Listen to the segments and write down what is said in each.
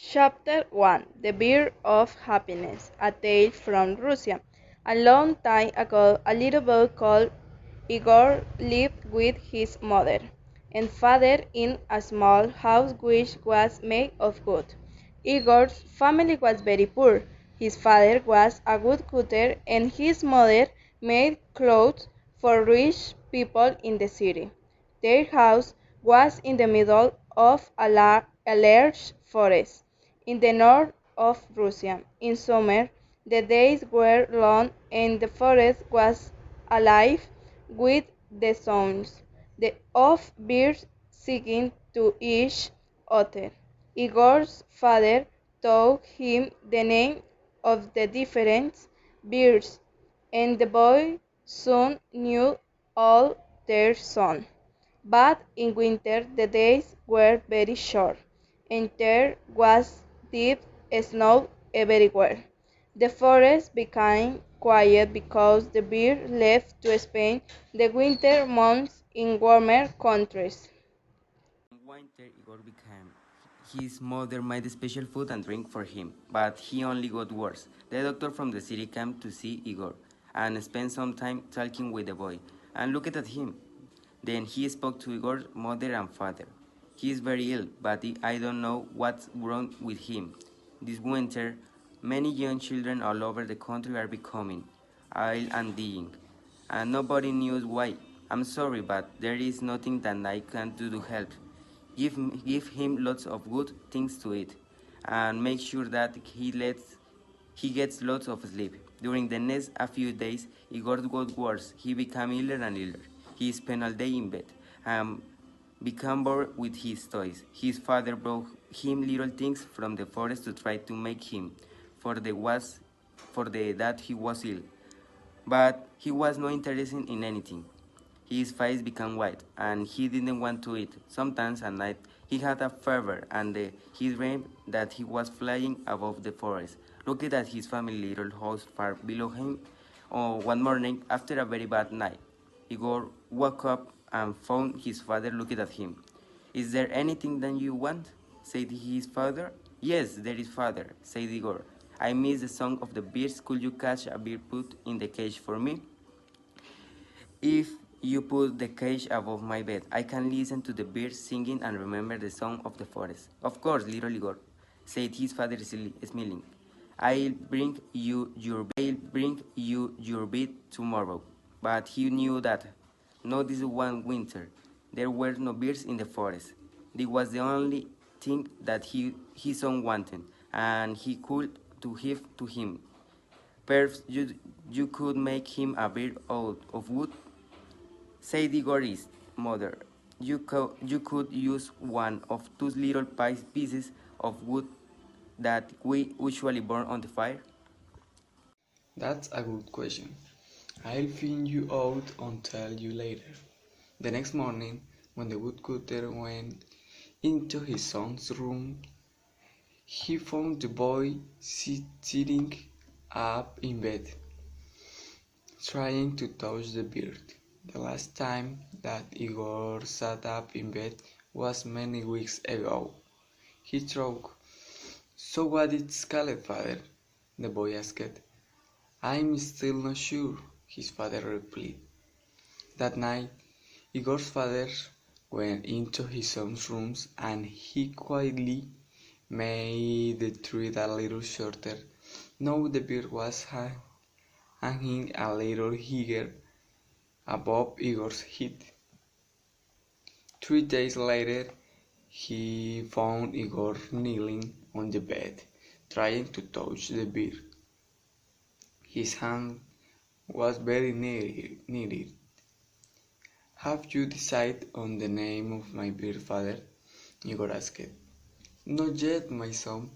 Chapter 1 The Beard of Happiness, a tale from Russia. A long time ago, a little boy called Igor lived with his mother and father in a small house which was made of wood. Igor's family was very poor. His father was a woodcutter and his mother made clothes for rich people in the city. Their house was in the middle of a large forest in the north of Russia. In summer, the days were long and the forest was alive with the sounds of birds singing to each other. Igor's father taught him the name of the different birds, and the boy soon knew all their songs. But in winter the days were very short, and there was deep snow everywhere. The forest became quiet because the bear left to spend the winter months in warmer countries. One winter, Igor became. His mother made special food and drink for him, but he only got worse. The doctor from the city came to see Igor and spent some time talking with the boy and looked at him. Then he spoke to Igor's mother and father. He is very ill, but I don't know what's wrong with him. This winter, many young children all over the country are becoming ill and dying, and nobody knows why. I'm sorry, but there is nothing that I can do to help. Give him lots of good things to eat, and make sure that he gets lots of sleep. During the next a few days, Igor got worse. He became iller and iller. He spent all day in bed and became bored with his toys. His father brought him little things from the forest to try to make him, for the that he was ill. But he was not interested in anything. His face became white, and he didn't want to eat. Sometimes at night he had a fever, and he dreamed that he was flying above the forest, looking at his family little house far below him. One morning, after a very bad night, Igor woke up and found his father looking at him. "Is there anything that you want?" said his father. "Yes, there is, father," said Igor. "I miss the song of the birds. Could you catch a bird put in the cage for me? If you put the cage above my bed, I can listen to the birds singing and remember the song of the forest." "Of course, little Igor," said his father, smiling. I'll bring you your bed tomorrow." But he knew that not this one winter. There were no birds in the forest. This was the only thing that his son wanted, and he could to give to him. "Perhaps you could make him a bird out of wood," said Igor's mother. You could use one of those little pieces of wood that we usually burn on the fire." That's a good question. I'll find you out and tell you later. The next morning, when the woodcutter went into his son's room, he found the boy sitting up in bed, trying to touch the bird. The last time that Igor sat up in bed was many weeks ago. He thought. "So what is called, father?" the boy asked. "I'm still not sure," his father replied. That night, Igor's father went into his son's room and he quietly made the tree a little shorter. Now the bird was hanging a little higher above Igor's head. 3 days later, he found Igor kneeling on the bed, trying to touch the bird. His hand was very near it. "Have you decided on the name of my bird, father?" Igor asked. "Not yet, my son.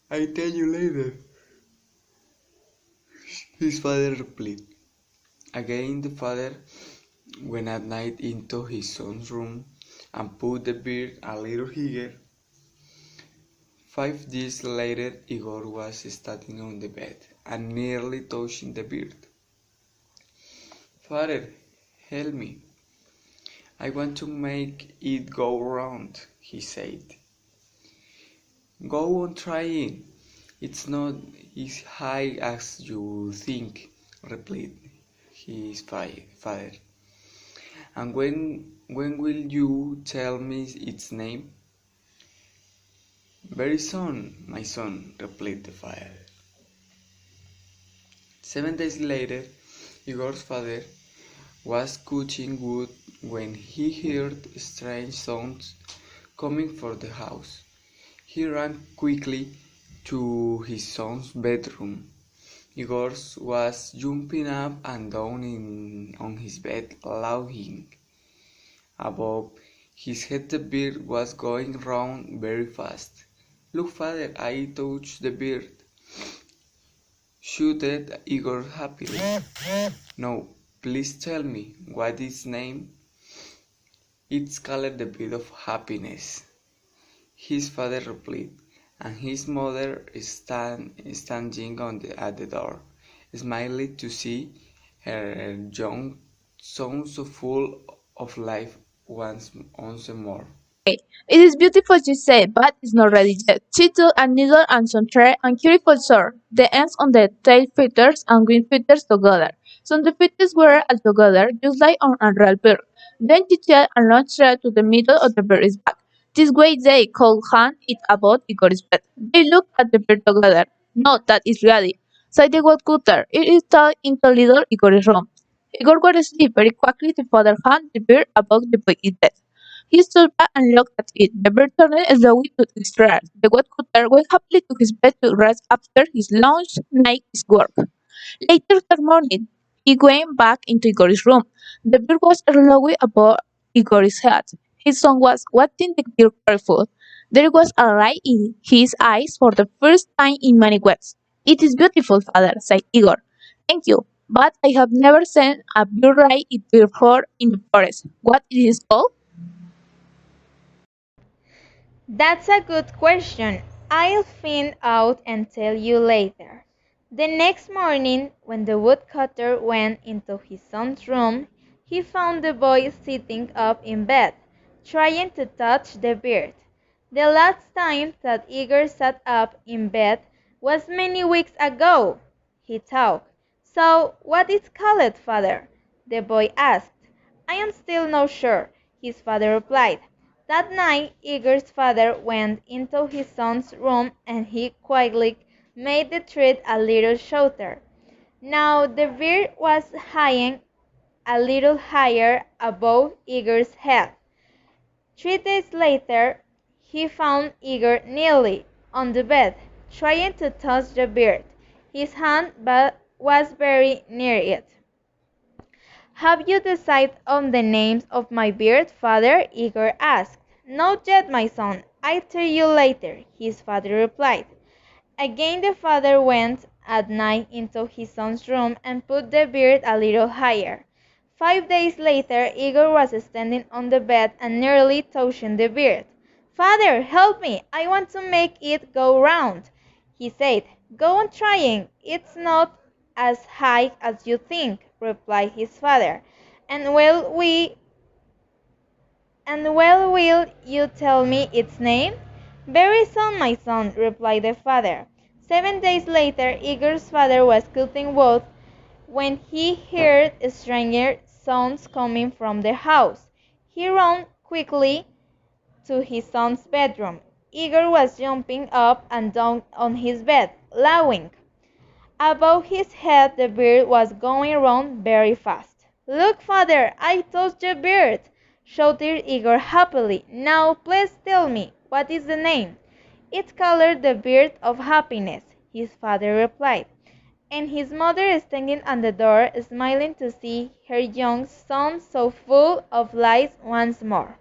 I'll tell you later," his father replied. Again the father went at night into his son's room and put the bird a little higher. 5 days later, Igor was standing on the bed and nearly touching the bird. "Father, help me. I want to make it go round," he said. Go on trying. It's not as high as you think, replied his father. And when will you tell me its name? Very soon, my son, replied the father. 7 days later, Igor's father was cutting wood when he heard strange sounds coming from the house. He ran quickly to his son's bedroom. Igor was jumping up and down on his bed, laughing. Above his head the bird was going round very fast. Look, father, I touched the bird, shouted Igor happily. No, please tell me what its name. It's called the bird of happiness, his father replied, and his mother standing at the door, smiling to see her young son so full of life once more. It is beautiful, she said, but it's not ready yet. She took a needle and some thread and carefully sewed the ends on the tail feathers and wing feathers together. So the feathers were all together, just like on a real bird. Then she tied a long thread to the middle of the bird's back. This way they could hang it above Igor's bed. They looked at the bird together. No, that is reality, said the woodcutter. It is tucked into little Igor's room. Igor was asleep. Very quickly the father hung the bird above the boy's bed. He stood back and looked at it. The bird turned slowly to its rest. The woodcutter went happily to his bed to rest after his long night's work. Later that morning, he went back into Igor's room. The bird was slowly above Igor's head. His son was watching the bird carefully. There was a light in his eyes for the first time in many weeks. It is beautiful, father, said Igor. Thank you, but I have never seen a bird like it before in the forest. What is it called? That's a good question. I'll find out and tell you later. The next morning, when the woodcutter went into his son's room, he found the boy sitting up in bed, trying to touch the bird. The last time that Igor sat up in bed was many weeks ago, he thought. So, what is called, father? The boy asked. I am still not sure, his father replied. That night Igor's father went into his son's room and he quietly made the thread a little shorter. Now the bird was hanging a little higher above Igor's head. 3 days later he found Igor kneeling on the bed, trying to touch the bird. His hand was very near it. Have you decided on the names of my bird, father? Igor asked. Not yet, my son. I'll tell you later, his father replied. Again the father went at night into his son's room and put the bird a little higher. 5 days later Igor was standing on the bed and nearly touching the bird. Father, help me! I want to make it go round, he said. Go on trying. It's not as high as you think, replied his father. And will you tell me its name? Very soon, my son, replied the father. 7 days later, Igor's father was cutting wood when he heard stranger sounds coming from the house. He ran quickly to his son's bedroom. Igor was jumping up and down on his bed, laughing. Above his head the bird was going round very fast. Look, father, I touched the bird, shouted Igor happily. Now please tell me, what is the name? It's called the bird of happiness, his father replied, and his mother standing at the door smiling to see her young son so full of life once more.